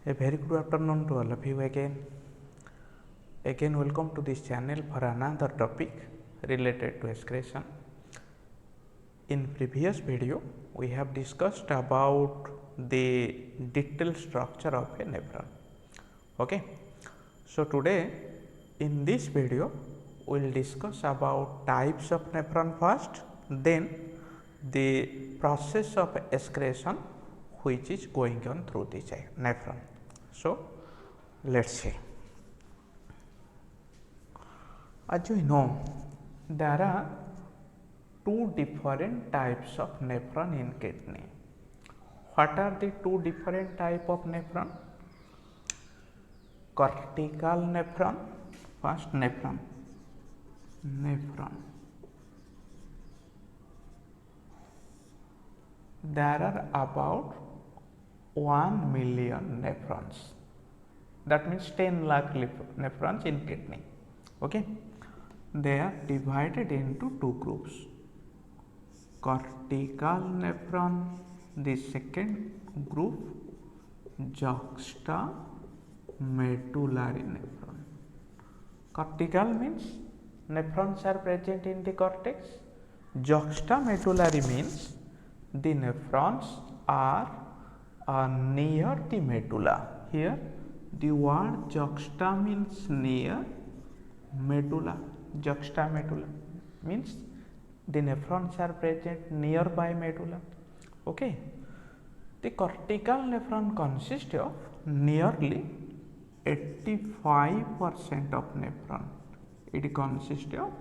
A very good afternoon to all of you again. Again, welcome to this channel for another topic related to excretion. In previous video, we have discussed about the detailed structure of a nephron. Okay. So today, in this video, we will discuss about types of nephron first, then the process of excretion which is going on through the nephron. So let's see. As we know, there are two different types of nephron in kidney. What are the two different type of nephron? Cortical nephron, first nephron. There are about 1 million nephrons. That means 10 lakh nephrons in kidney. Okay. They are divided into two groups. Cortical nephron, the second group, juxtamedullary nephron. Cortical means nephrons are present in the cortex. Juxtamedullary means the nephrons are near the medulla. Here the word juxta means near, medulla, juxtamedulla means the nephrons are present nearby medulla. Okay. The cortical nephron consists of nearly 85% of nephron. It consists of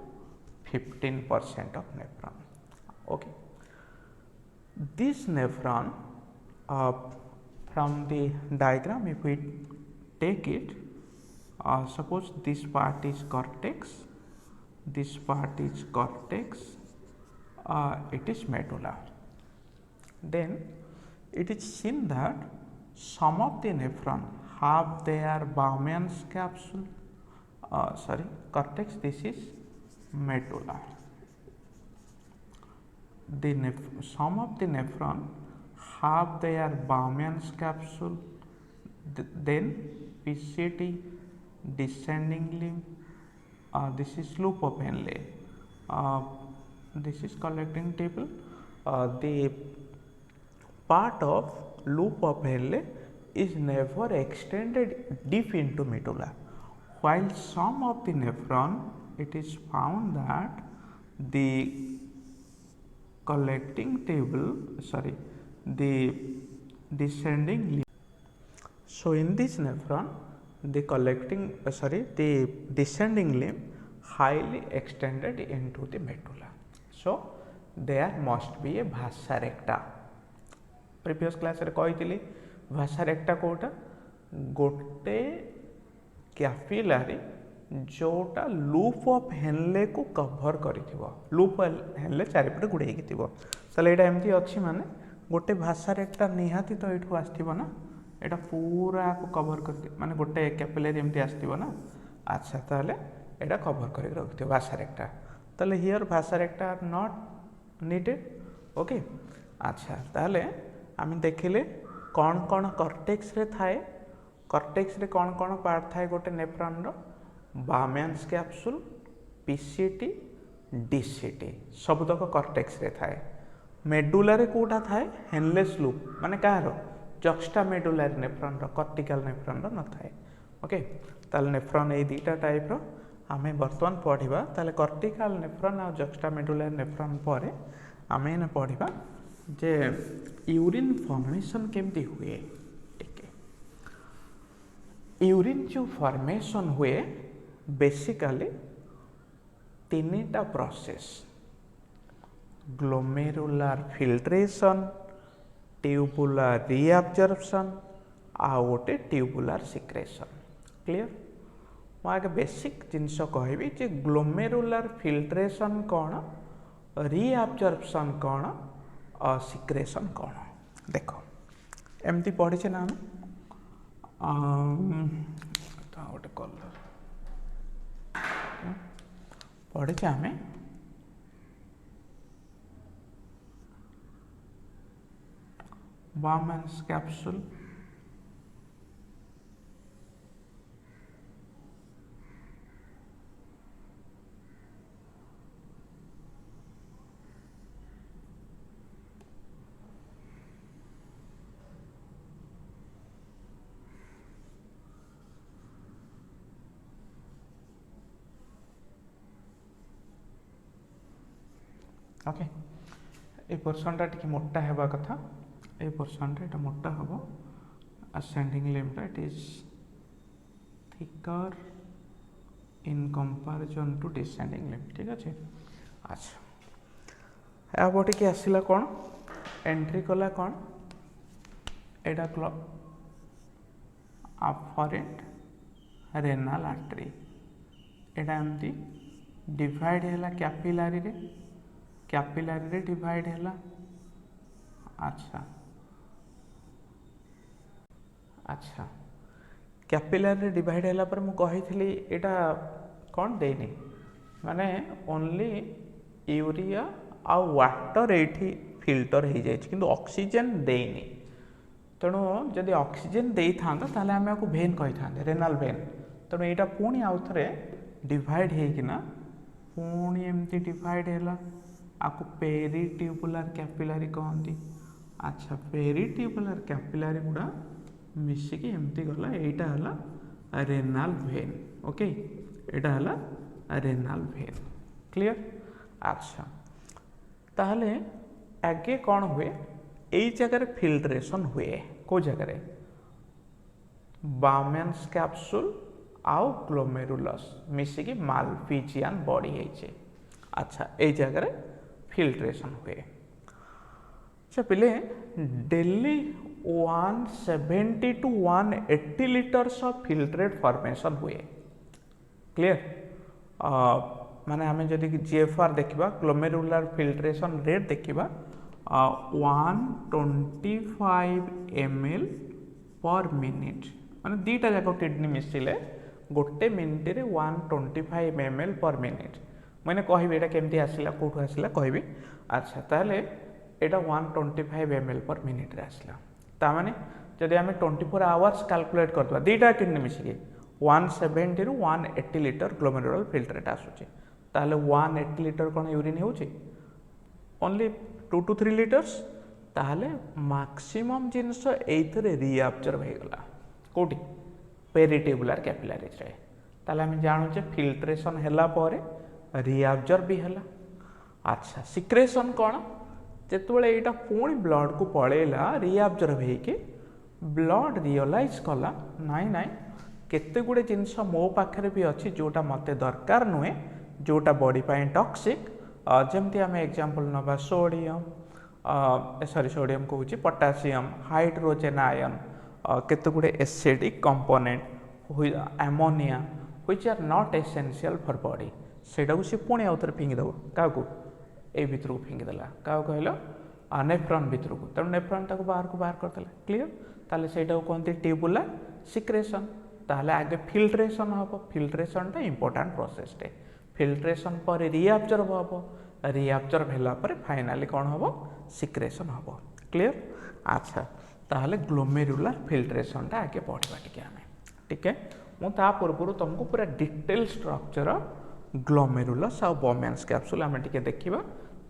15% of nephron. Okay. This nephron, from the diagram, if we take it, suppose this part is cortex, this part is cortex, it is medulla. Then it is seen that some of the nephron have their Bowman's capsule, cortex, this is medulla. Some of the nephron have their Bowman's capsule, then PCT, descending limb, this is loop of Henle, this is collecting table. The part of loop of Henle is never extended deep into medulla, while some of the nephron, it is found that the collecting table, the descending limb. So in this nephron, the the descending limb highly extended into the medulla. So there must be a vasa recta. Previous class रे कही vasa recta Kota गोटे कैपिलारी जोटा loop of Henle को cover करिथिबो, loop Henley चारिपटे गुड़ेकी थिबो, ताले एटा एमती अछि माने गोटे भाषा रेक्टा निहाती तो एठू आस्थिबो ना, एटा पूरा को कवर कर माने गोटे कैपिलारी एमती आस्थिबो ना. अच्छा, ताले एटा कवर करि रखथिबो भाषा रेक्टा. ताले here vasa recta are not needed. Okay. अच्छा, ताले आमी देखिले कोन कोन कॉर्टेक्स रे थाए. कॉर्टेक्स रे कोन कोन पार्ट थाए गोटे नेफ्रॉन रो? Bowman's capsule, PCT, DCT सबतक कॉर्टेक्स रे थाए. मेडुला रे कोटा थाए? हेनलेस लूप माने कहारो जक्स्टामेडुलरी नेफ्रॉन रो, कॉर्टिकल नेफ्रॉन रो न थाए. ओके. ताले नेफ्रॉन ए दुईटा टाइप रो आमे वर्तमान पढ़िबा. ताले कॉर्टिकल नेफ्रॉन आ जक्स्टामेडुलरी नेफ्रॉन परे आमे ने पढ़िबा जे यूरिन फॉर्मेशन केमती हुए. यूरिन जो फॉर्मेशन हुए बेसिकली तीनटा process, glomerular filtration, tubular reabsorption आ गोटे ट्यूबुलर सिक्रेशन. क्लियर. मुझे बेसिक जिनस कहबी जे ग्लोमेरुलर फिल्ट्रेशन कौन, रीअब्जॉर्प्शन कौन, सिक्रेशन कौन. देखो एमती पढ़ी ना गोटे कलर पढ़े आम Bowman's capsule, ओके ए पोर्शनटा टिके मोटा हेबा कथा ए पोर्शनटा एटा मोटा हबो ascending limb it is thicker in comparison to descending limb ठीक अच्छे। अच्छा या टिके आसला कौन एंट्री कला कौन एटा अफरेंट रेनाल आर्टरी एटा एमती डिवाइड है कैपिलारी रे डिवाइड है। अच्छा अच्छा कैपिलारी रे डिवाइड है पर मु कही एटा कौन देनी माने ओनली यूरिया आ वाटर एठी फिल्टर हो जाए किंतु ऑक्सीजन देनी तेणु जदि ऑक्सीजन दे था ताले आमे को वेन कही था रेनाल वेन तेणु यहाँ पुणी आउ थे डिवाइड होना पुणी एमती डिवाइड है आपको पेरीट्यूबुलर कैपिलारी कहती। अच्छा पेरीट्यूबुलर कैपिलारी गुड़ा मिसिकी एमती गला यहाँ है रेनाल वेन ओके यहाँ है रेनाल वेन क्लियर। अच्छा ताहले आगे कौन हुए यही जगह फिल्ट्रेशन हुए को जगह बाउमेन्स कैप्सूल आउ ग्लोमेरुलस मिसिकी मालफिजियन बॉडी है। अच्छा यही जगह फिल्ट्रेशन हुए अच्छा पिले daily 170 to 180 litres of filtrate formation हुए क्लियर। माने आमे जदि जीएफआर देखिबा ग्लोमेरुलर फिल्ट्रेशन रेट देखिबा 125 ml पर मिनिट माने दीटा जाक किडनी मिसिले गोटे मिनिट रे 125 ml पर मिनिट मैंने कहबी एटा केमती आसिला कोठु आसिला कहबी। अच्छा ताले एटा 125 ml पर मिनिट रे आसिला ता माने जदि आमे 24 आवर्स कैलकुलेट करतबा दीटा किडनी मिसिके 170 रु 180 लीटर ग्लोमेरुलर फिल्ट्रेट आसुचे ताले 180 लीटर कोन यूरिन होउचे ओनली 2 to 3 लीटर्स ताले मैक्सिमम जिनस एइथरे रीअब्जॉर्ब हे गला कोठी पेरिट्यूबुलर कैपिलारीज रे ताले हम जानू जे फिल्ट्रेशन हैला परे रीअब्जॉर्ब भी हैला। अच्छा सिक्रेशन कोन जेतबेले एटा पुणी ब्लड को पळेला रीअब्जॉर्ब हे के ब्लड रियलाइज कला नाई नाई केते गुडे जिनस मो पाखरे भी अछि जोटा मते दरकार नुहे जोटा बॉडी पाए टॉक्सिक जमती आम एग्जांपल नबा सोडियम सॉरी सोडियम कहूँ पोटासियम हाइड्रोजन आयन केते गुडे acidic component ammonia which are not essential for body सेटा को से पुणी आउथरे फिंगी दबो काको ए भितर को फिंगी देला का कहलो नेफ्रॉन भितर को तेणु नेफ्रॉन ताको बाहर करदेला क्लियर ताले सेटा को कहते ट्यूबुलर सिक्रेशन ताले आगे फिल्ट्रेशन हम फिल्ट्रेशन टा इंपोर्टेंट प्रोसेस टे फिल्ट्रेशन पर रीअब्जॉर्ब हम रीअब्जॉर्ब हैला पर फाइनली कौन हम सिक्रेशन हम क्लियर। अच्छा ताहले ग्लोमेरुलर फिल्ट्रेशन टा आगे पढ़ा टिके आमे ठीक है मुझे पूर्व तुमको पूरा डिटेल स्ट्रक्चर ग्लोमेरुलस आ बाउमेन्स कैप्सूल आमे टिके देखिबा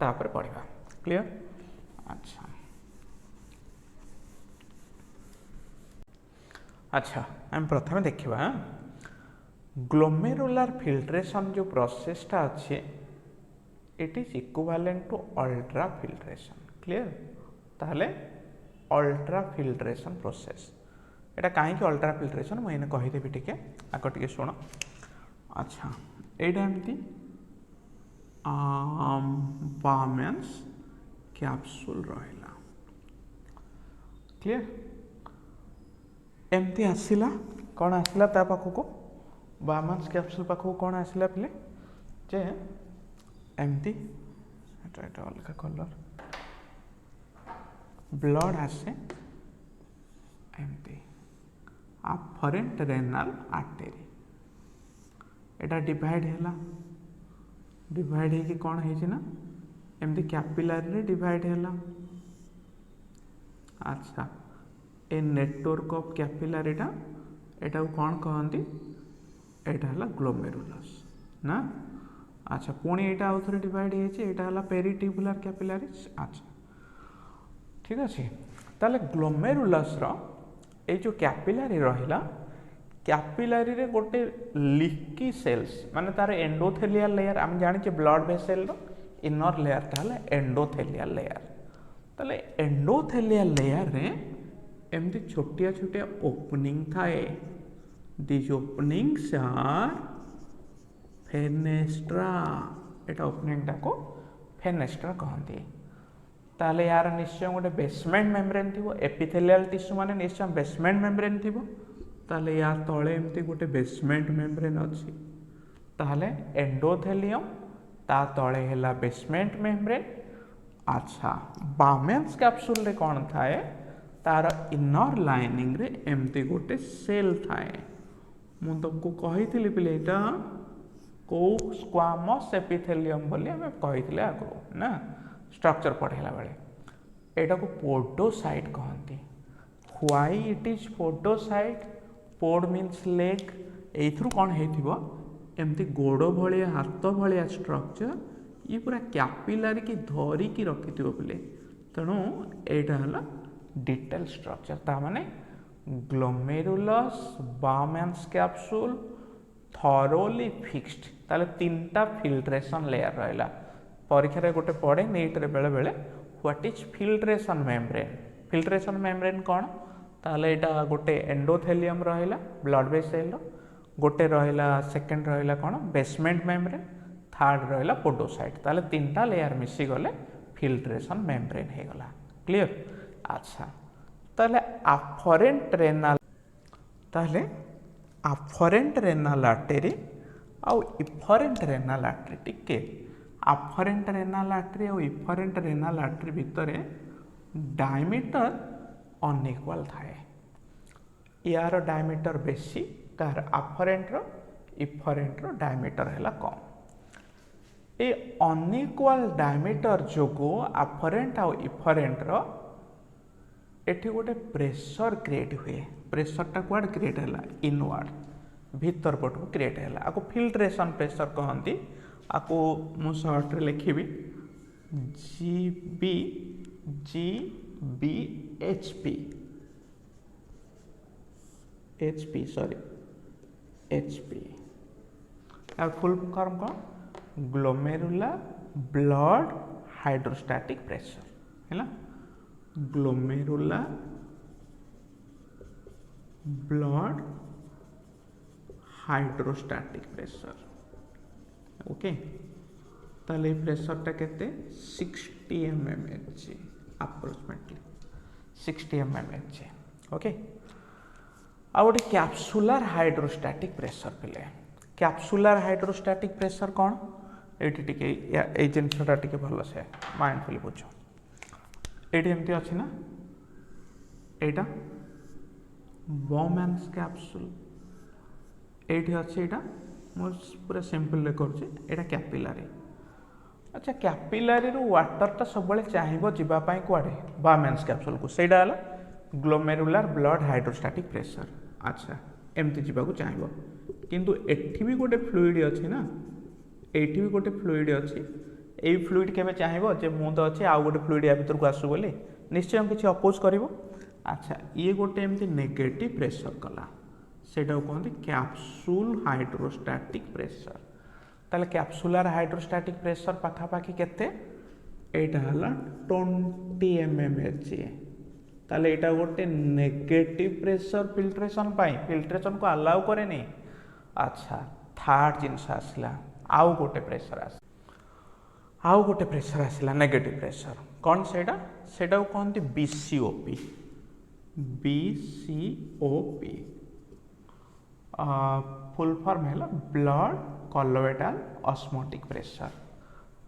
तापर पढ़िबा क्लियर। अच्छा अच्छा हम प्रथम देखिबा ग्लोमेरुलर फिल्ट्रेशन जो प्रोसेसटा अच्छे it is equivalent to ultra filtration clear ताहले अल्ट्रा फिल्ट्रेशन प्रोसेस एटा कहीं अल्ट्रा फिल्ट्रेशन मुझे कहीदेवी टिके आग टिके शुण। अच्छा एटा एमती बाउमेन्स कैप्सूल रहिला क्लियर एमती आसिला कौन आसिला ता पाखको बाउमेन्स कैप्सूल पाखको कौन आसिला पिले जे एमती एटा अलग कलर ब्लड आसे एमती अफरेंट रेनाल आर्टरी एटा डिवाइड हैला डिवाइड है कि कौन है ना एमती कैपिलारी रे डिवाइड हैला। अच्छा ए नेटवर्क ऑफ कैपिलारीटा एटा कौन कहती एटा हैला ग्लोमेरुलस ना। अच्छा पुणी एटा आउ थे डिवाइड है पेरिट्यूबुलर कैपिलारीज। अच्छा ठीक अच्छे ताले ग्लोमेरुलस रो ए जो कैपिलारी रहिला कैपिलारी रे गोटे लिकी सेल्स माने तार एंडोथेलियल लेयर आम जानी ब्लड वेसेल रो इनर लेयरटा है एंडोथेलियल लेयर। ताले एंडोथेलियल लेयर रे एमती छोटिया छोटिया ओपनिंग थाए। This openings are fenestra. एटा ओपनिंगटा को फेनेस्ट्रा कहती। ताले यार निश्चय गोटे बेसमेंट मेम्ब्रेन थी। एपिथेलियल टिश्यू माने निश्चय बेसमेंट मेम्ब्रेन थी। ताले यार तले एमती गोटे बेसमेंट मेम्ब्रेन अच्छी। ताले एंडोथेलियम ता तले हैला बेसमेंट मेम्ब्रेन। अच्छा बामेन्स कैप्सूल रे कौन थाए तार इनर लाइनिंग रे एमती गोटे सेल थाए। मु तुमको कही पिले एटा को स्क्वामस एपिथेलियम बोली हमें कही आगु ना स्ट्रक्चर पढ़ेला बेले एटा को पोडोसाइट कहती। Why it is podocyte? Pod means leg. एथुर कौन हेथिबो एमती गोड़ भलिया हाथ भलिया स्ट्रक्चर ये पूरा कैपिलारी की धरी की रखि बोले तेणु एटा हला डिटेल स्ट्रक्चर। ता माने ग्लोमेरुलस बामेन्स कैप्सूल थरोली फिक्स्ड। ताले तीनटा फिल्ट्रेशन लेयर रहला। परीक्षा रे गोटे पड़े नीट रे बेले बेले what is filtration membrane. Filtration membrane कौन? ताले एटा गोटे एंडोथेलियम रहला ब्लड वेसल, गोटे रहला सेकेंड रहला कौन बेसमेंट मेम्ब्रेन, थर्ड रहला पोडोसाइट। ताले तीनटा लेयर मिसी गले फिल्ट्रेशन मेम्ब्रेन हे गला। क्लियर? अच्छा ताले अफरेंट रेनाल ताले अफरेंट रेनाल आर्टरी आउ इफरेंट रेनाल आर्टरी टिके अफरेंट रेनाल आर्टरी और इफरेंट रेनाल आर्टरी भितर डायमीटर अनइक्वाल थाए। यार डायमीटर बेसी तार अफरेंट रो इफरेंट रो डायमीटर हैला कम। ए अनइक्वाल डायमीटर जोगो अफरेंट आउ इफरेंट रो एठी गोटे प्रेशर क्रिएट हुए। प्रेशरटा कुआड क्रिएट हैला इनवर्ड भीतर पटू क्रिएट हैला। आको फिल्ट्रेशन प्रेशर कहती। आको मु शॉर्ट रे लिखिबी GBHP और फुल फॉर्म कौन? ग्लोमेरुलर ब्लड हाइड्रोस्टैटिक प्रेशर है। Glomerular blood hydrostatic pressure. Okay ताले प्रेशरटा केते 60 mmHg अप्रोक्सीमेटली 60 mmHg। ओके आ गोटे कैप्सुलर हाइड्रोस्टैटिक प्रेशर पिले। कैप्सुलर हाइड्रोस्टैटिक प्रेशर कौन? ये जिनसा टे भल से माइंडफुली बुझ। ये एमती अच्छी ना एटा बामेन्स कैप्सूल ये अच्छे यहाँ पूरा सिंपल कर कैपिलारी। अच्छा कैपिलारी वाटरटा सब चाहिए जावाई कुआड़े बामेन्स कैप्सूल को सहीटा ग्लोमेरुलर ब्लड हाइड्रोस्टैटिक प्रेशर। अच्छा एमती जावाक चाहिए किंतु एठी भी गोटे फ्लूइड अच्छी ना एठी भी गोटे फ्लूइड अच्छी। ये फ्लूइड केबे चाहिए जे मु तो अच्छे आउ गोटे फ्लूइड या भीतर को आसू बोली निश्चय किसी अपोज कर। अच्छा ये गोटे एमती नेगेटिव प्रेशर कला सेटा कहते कैप्सूल हाइड्रोस्टैटिक प्रेशर। ताले कैप्सुलर हाइड्रोस्टैटिक प्रेशर पाखापाखि केते एटा हला 20 mmHg। ताले एटा गोटे नेगेटिव प्रेशर फिल्ट्रेशन पाई फिल्ट्रेशन को अलाउ करे नहीं। अच्छा थर्ड जिनस आसला आउ गोटे प्रेशर आसला नेगेटिव प्रेशर कौन सेटा सेटा कहते BCOP। फुल फॉर्म है ब्लड कोलोइडल ऑस्मोटिक प्रेशर।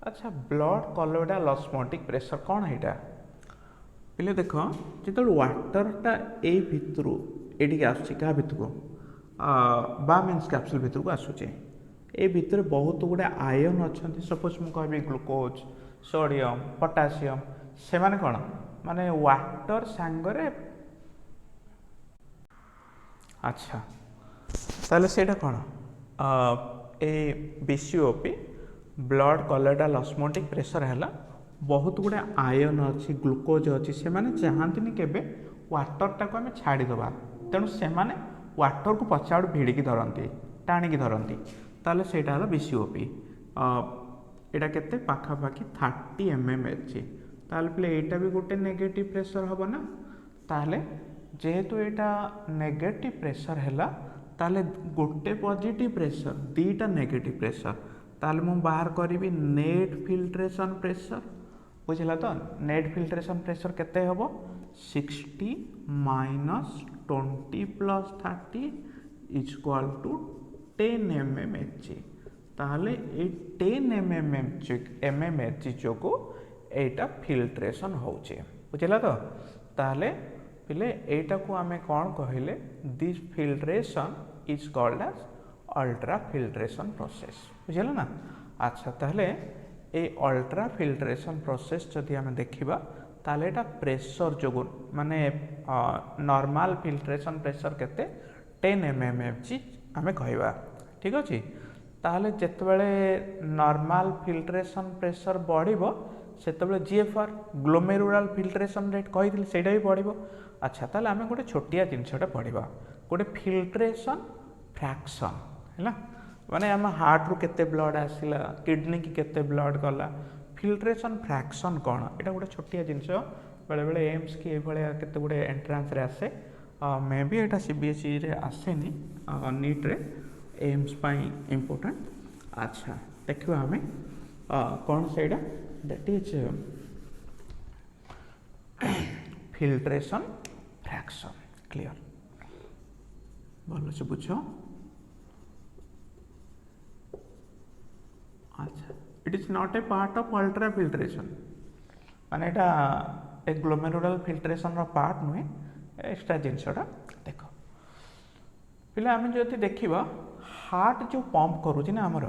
अच्छा ब्लड कोलोइडल ऑस्मोटिक प्रेशर कौन है यहाँ पे देख जो वाटरटा ए भितर ये आसूँ क्या भितर को बामेन्स कैप्सूल भितर को आसूचे ए भितर बहुत गुड़े आयन अच्छा सपोज मु कह ग्लूकोज सोडियम पोटासियम से माने कौन माने वाटर सांगरे। अच्छा ताले सेटा कौन ए BCOP blood colloidal osmotic pressure है बहुत गुड़े आयन अच्छी ग्लूकोज अच्छी से माने चाहती केबे वाटरटा को आम छाड़ीदबा तेणु से माने वाटर को पछाड़ भिड़िकी धरती टाणिकी धरती ताले सेटा हला BCOP। एटा केते पाखापाखी 30 mm एच ताहले पिले एटा भी गोटे नेगेटिव प्रेशर हबो ना ताहले जेहेतु एटा नेगेटिव प्रेशर हैला ताहले गोटे पॉजिटिव प्रेशर दीटा नेगेटिव प्रेशर ताहले मु बाहर करी नेट फिल्ट्रेशन प्रेशर बुझला तो नेट फिल्ट्रेशन प्रेशर केते हबो 60 minus 20 plus 30 is equal to 10 mmHg ताहले ए 10 mmHg जोगो एटा फिल्ट्रेशन होचे बुझला तो ताहले पिले एटा को आमे कोन कहिले this filtration is called as ultra filtration process बुझला ना अच्छा ताहले ए अल्ट्रा फिल्ट्रेशन प्रोसेस जदि आमे देखिबा ताहले एटा प्रेशर जोगो माने नॉर्मल फिल्ट्रेशन प्रेशर केते 10 mmHg आमे कहबा ठीक अछि ताहले जेतबेले नॉर्मल फिल्ट्रेशन प्रेशर बढ़िबो सेतबेले जीएफआर ग्लोमेरुलर फिल्ट्रेशन रेट कहिदिल सेटा भी बढ़िबो अच्छा ताहले आमे गोटे छोटिया जिनसटा पढिबा गोटे फिल्ट्रेशन फ्रैक्शन हैला माने हम हार्ट रु केते ब्लड आसिला किडनी की केते ब्लड गला फिल्ट्रेशन फ्रैक्शन कोन एटा गोटे छोटिया जिनस बेले बेले एम्स की एभले केते गोटे एंट्रेंस रे आसे मे बी एटा सीबीएसई रे आसेनी नीट रे एम्स पाई इंपोर्टेंट अच्छा देखिबा हमें कोन सेडा that is filtration fraction clear भलो से बुझो अच्छा it is not a part of ultra filtration माने एटा ए ग्लोमेरुलर फिल्ट्रेशन रो पार्ट नुहे एक्स्ट्रा जिनसटा देखो पिले आम जो देखा हार्ट जो पंप करुच्ची ना आमर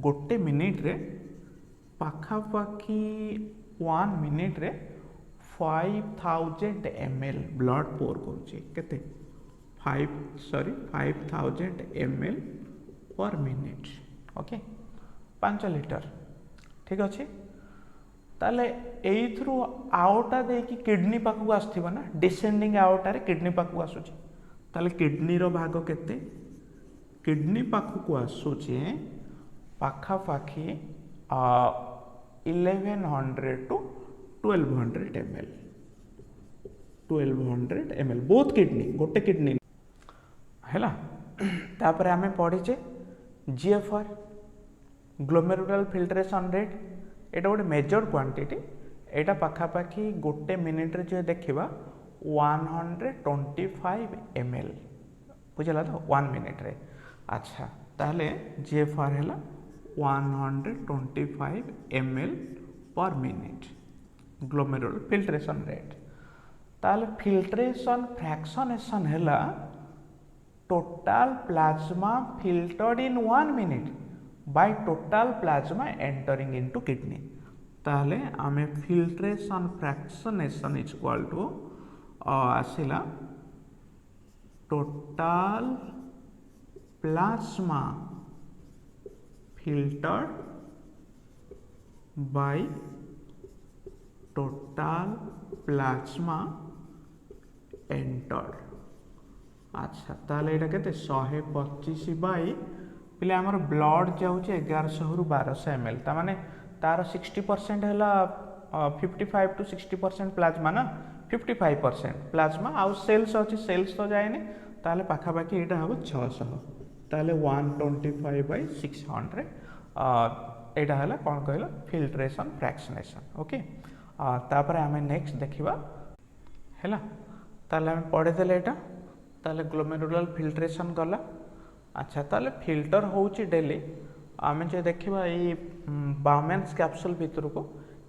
गोटे मिनिट रे पाखापाखी 1 मिनिट रे 5000 ml ब्लड पोर करुच्ची केते 5000 ml per minute okay 5 litre ठीक अच्छे ताले एइथ्रु आउटा देकी किडनी पाखु आसथिबा ना डिसेंडिंग आउटा रे किडनी पाखु आसुची ताले किडनी रो भाग केते किडनी पाखु को आसुची पाखा पाखी 1100 to 1200 ml 1200 ml both kidney गोटे किडनी हैला तापर आमे पढिचे जीएफआर ग्लोमेरुलर फिल्ट्रेशन रेट एटा गोटे मेजर क्वांटिटी एटा पाखापाखी गोटे मिनिट रे जो देखिबा 125 ml बुझला तो 1 मिनिट रे अच्छा ताहले जीएफआर हैला 125 ml per minute glomerular filtration rate ताहले फिल्ट्रेशन फ्रैक्शनेशन हैला total plasma filtered in 1 minute by total plasma entering into kidney ताहले आमे filtration fractionation is equal to आसिला total plasma filtered by total plasma entered अच्छा ताहले एटा केते 125 by पिले आमर ब्लड जाऊँचे 1100 रु 1200 ml ता माने तार 60% है 55 टू 60% प्लाज्मा ना 55% प्लाज्मा आउ सेल्स अच्छे सेल्स तो जाए ताले पाखापाखि यहाँ हम 600 ताले 125 बाई 600 यहाँ है कौन कहल फिल्ट्रेशन फ्रैक्शनेशन ओके तापर आम नेक्स्ट देखा है ताले आम पढ़ीदे यहाँ ताले ग्लोमेरुलर फिल्ट्रेशन गला अच्छा ताले फिल्टर होची डेली आम जो देखा ये बाउमेन्स कैप्सूल भितर को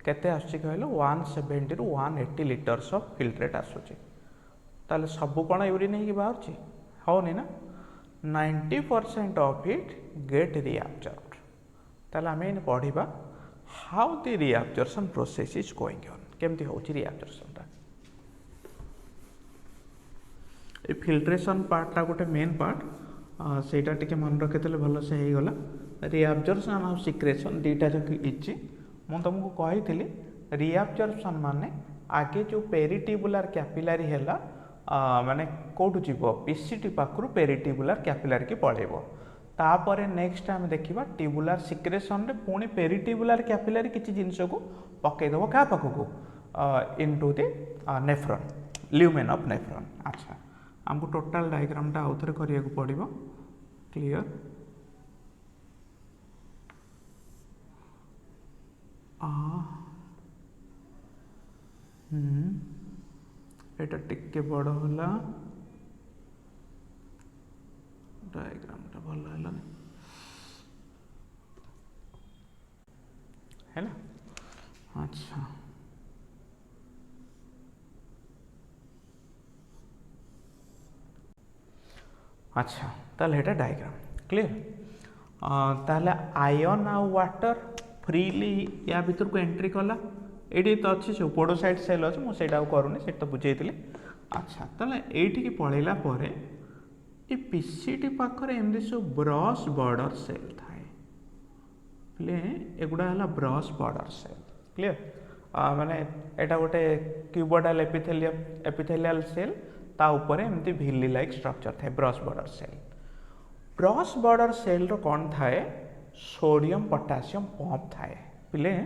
केते आसुची कहलो 170 रु 180 लीटर्स ऑफ फिल्ट्रेट आसुची ताले सब कौन यूरिन ही बाहर होनी ना 90% ऑफ इट गेट रिअब्जॉर्ब्ड ताले आम पढ़ा how the reabsorption process is going on केमती होची रिअब्जॉर्प्शन ये फिल्ट्रेशन पार्टा गोटे मेन पार्ट सेटा टिके मन रखिले भल से हो गला रिअब्जॉर्प्शन और सिक्रेशन दुईटा जो इच्छी मुझे तुमको कही रिअब्जॉर्प्शन माने आगे जो पेरिट्यूबुलर कैपिलरी है माने कौटू जीव पीसीटी पाखु पेरिट्यूबुलर कैपिलरी की पड़ेब तापर नेक्स्ट आम देखा ट्यूबुलार सिक्रेशन रे पुणी पेरिट्यूबुलार कैपिलरी किसी जिनस को पकईदेव क्या पाखक into the nephron lumen of nephron. अच्छा आमको टोटल डायग्रामटा आउ थे करिया पड़ो क्लियर। एटा टिके बड़ होला डायग्रामटा भल है ना। अच्छा अच्छा ताले हेटा डायग्राम क्लियर। ताले आयन आ वाटर फ्रीली या भीतर को एंट्री कला ये तो अच्छी सब पोडोसाइट सेल अच्छे मुझे करूनी से तो बुझे। अच्छा ताले ये पलैला ये पीसीटी पाखरे एमती सब ब्रश बॉर्डर सेल थाए प्ले एगुड़ा है ब्रश बॉर्डर सेल क्लियर। माने एटा गोटे क्यूबोडाल एपिथेलियल सेल ता ऊपर एमती भिली लाइक स्ट्रक्चर थाए brush border cell. Brush border cell रो कौन थाए सोडियम पोटासियम पंप थाए पिले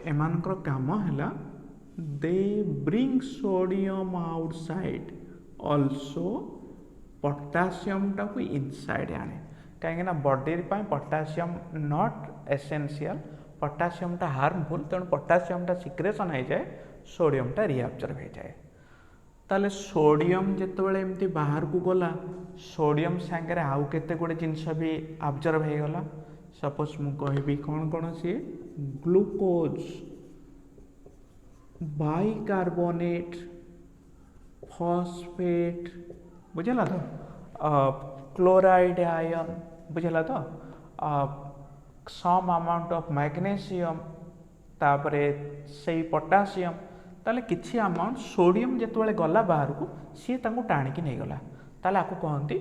एमानकर काम हैला they bring sodium outside also potassium टा को इनसाइड आने कहीं body potassium not essential potassium टा हार्मफुल तेणु पोटासियम टा सिक्रेशन हो जाए सोडियम टा रिअब्जर्व हो जाए। ताले सोडियम जितेबाला एमती बाहर को गला सोडियम सांगे आउ केते गुड़े जिनस भी ऑब्जर्व हो गला। सपोज मु कहबी कौन कौन सी ग्लूकोज बाइकार्बोनेट फॉस्फेट बुझला तो क्लोराइड आयन बुझला तो सम अमाउंट ऑफ मैग्नीशियम तापरे से पोटासियम ताले किछि अमाउंट सोडियम जेतबेले गला बाहर को सी तांको टाणिकी नहीं गला ताले आको कहंती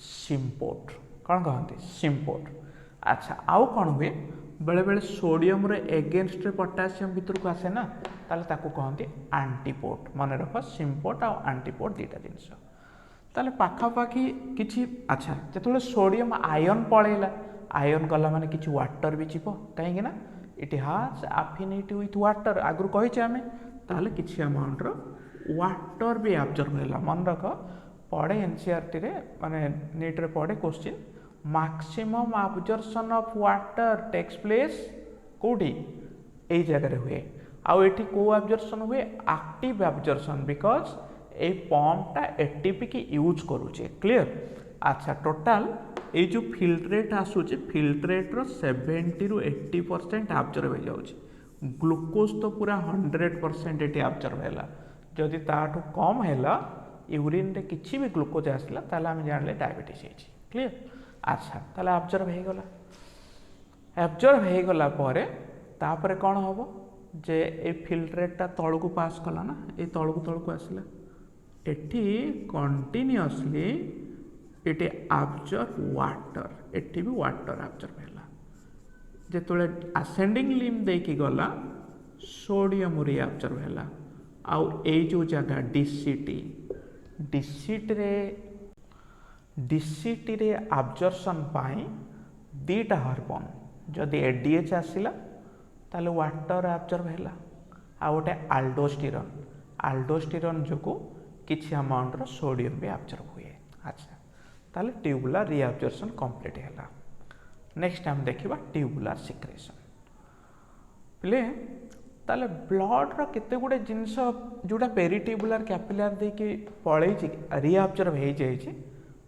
सिम्पोर्ट कौन कहंती सिम्पोर्ट। अच्छा आउ कौन हुए बेले बेले सोडियम रे एगेंस्ट रे पोटासियम भीतर को आसे ना ताले ताको कहंती एंटीपोर्ट मन रख सिम्पोर्ट आ एंटीपोर्ट दीटा जिनस ताले पाखापाखी किछि। अच्छा जेतबेले सोडियम आयन पळेला आयन गला माने किछि वाटर भी जीव कहीं ना it has affinity with water आगु कही आम ताले किछि अमाउंट रो वाटर भी ऑब्जर्व होला मन रख पढ़े एनसीईआरटी रे माने नीट रे पढ़े question maximum absorption of water takes place कोठी एई जगह रे हुए आउ एठी को ऑब्जर्प्शन हुए active absorption because a pump टा एटीपी की यूज करूचे क्लियर। अच्छा टोटल ये जो फिल्ट्रेट आसूचे फिल्ट्रेट रो 70 ରୁ 80% ऑब्जर्व हो जाउची ग्लूकोज तो पूरा 100% एटी ऑब्जर्व हैला जदि ताठू कम हैला यूरिन रे किछि भी ग्लूकोज आसला ताले हम जानले डायबिटीज हेची क्लियर। अच्छा ताले ऑब्जर्व हे गला परे तापरे कोन होबो जे ए फिल्ट्रेट ता तळकु पास कला ना ए तळकु आसला एठी continuously eighty observe water eighty भी वाटर ऑब्जर्व हैला जेतोले असेंडिंग लिम देकी गला सोडियम री ऑब्जर्व हैला आउ ए जो जगह डीसीटी रे ऑब्जर्प्शन पाई दीटा हार्मोन जदि एडीएच आसिला ताले वाटर ऑब्जर्व हैला आ गोटे आल्डोस्टेरोन जो किछि अमाउंट रो सोडियम भी ऑब्जर्व हुए। अच्छा ताले ट्यूबुलर रीअब्जर्प्शन कंप्लीट हैला। नेक्स्ट हम देखिबा ट्यूबुलर सिक्रेशन प्ले ताले ब्लड रो केते गुडे जिंस जोटा पेरिट्यूबुलर कैपिलर दे के पळै छि रीअब्जर्व हे जाय छि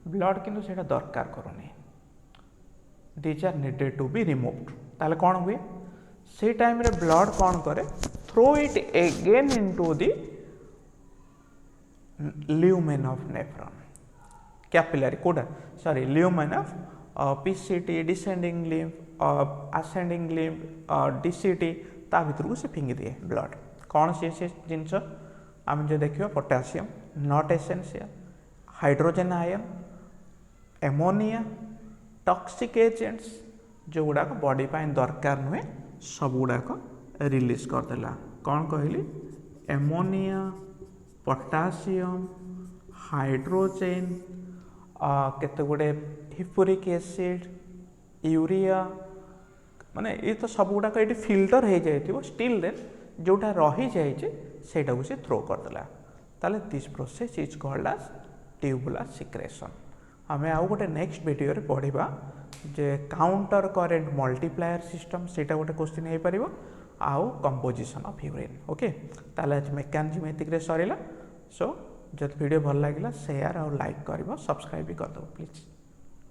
ब्लड किंतु सेटा दरकार करूनी these are needed to be removed ताले कोन हुए से टाइम रे ब्लड कोन करे throw it again into the lumen of nephron capillary कोडा sorry lumen of PCT descending limb ascending limb DCT ता भीतर को से फिंगी दिए ब्लड कौन से जिनस आम जो देखिए potassium not essential hydrogen ion ammonia toxic agents जो गुड़ाक बॉडी पाइन दरकार नुहे सब गुड़ाक रिलीज करदेला कौन कहली एमोनिया पोटासियम हाइड्रोजेन केते गुड़े हिप्पुरिक एसिड यूरिया माने ये तो सब गुड़ाक ये फिल्टर हो जाए स्टिल देन जोटा रही जाए से थ्रो करदेला ताले this process is called as tubular secretion. आमे आउ गोटे नेक्स्ट वीडियो रे पढ़िबा जे काउंटर करेंट मल्टीप्लायर सिस्टम सेटा गोटे क्वेश्चन हो पारिबो आउ कंपोजिशन ऑफ यूरिन। ओके ताले आज मेकानिज्म एतिक रे सरीला। सो जब वीडियो भल लगिला शेयर और लाइक करबो सब्सक्राइब भी कर दो प्लीज।